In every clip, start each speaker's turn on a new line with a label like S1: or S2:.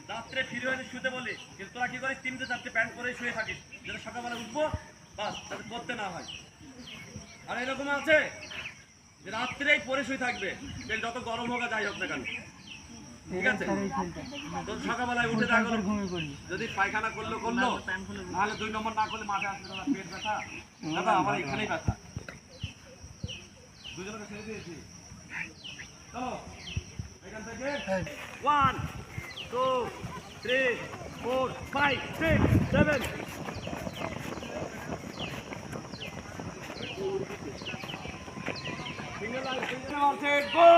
S1: রাত্রে ফিরে হয়ে শুতে বলি, কিন্তু তোরা কি করিস 3-4টে প্যান্ট পরে শুয়ে থাকিস, যেটা সকালবেলা উঠবো বাস যাতে করতে না হয়। আর এরকম আছে যে রাত্রেই পরে শুয়ে থাকবে, যত গরম হোক যাই হোক না কেন, ঠিক আছে? তো সকালবেলায় উঠে দেখা যদি পায়খানা করলো নাহলে 2 নম্বর না করলে মাঠে আসবে দাদা পেট ব্যথা, দাদা আমার এখানেই ব্যথা, দুজনকে ছেড়ে দিয়েছি। চলো এখান থেকে 1 2 3 4 5 6 7 সিঙ্গেল লাইন গো।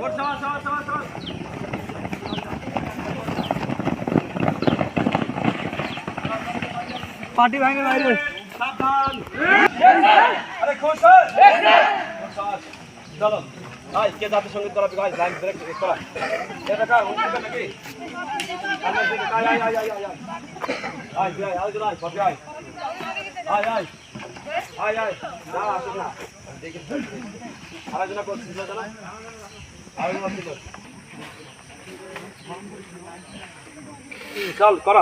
S1: ওর সাবাস
S2: পার্টি ভাঙে বাইরে
S1: সাবধান। আরে খুশ চলো ভাই, কে জাতীয় সঙ্গীত করাবি ভাই? লাইন ব্রেক করা এ বেটা উঠবে নাকি? আলোচনা করছি চল করা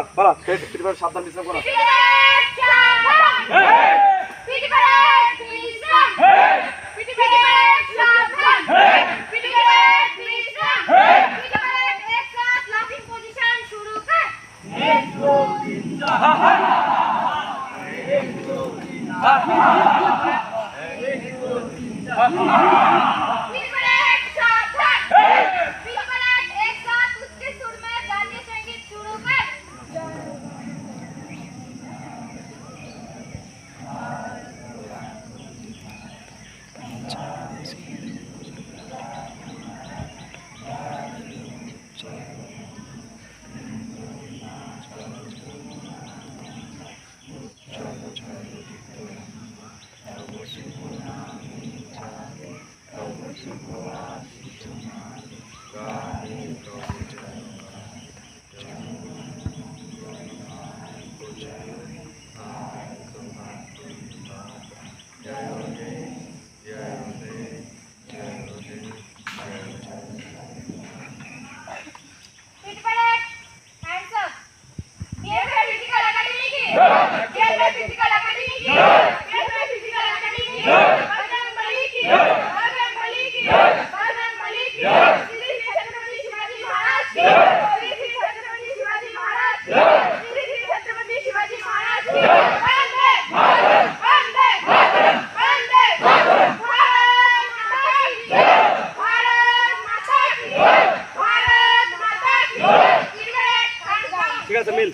S1: সাবধান বিশ্রাম করা। ঠিক আছে মিল।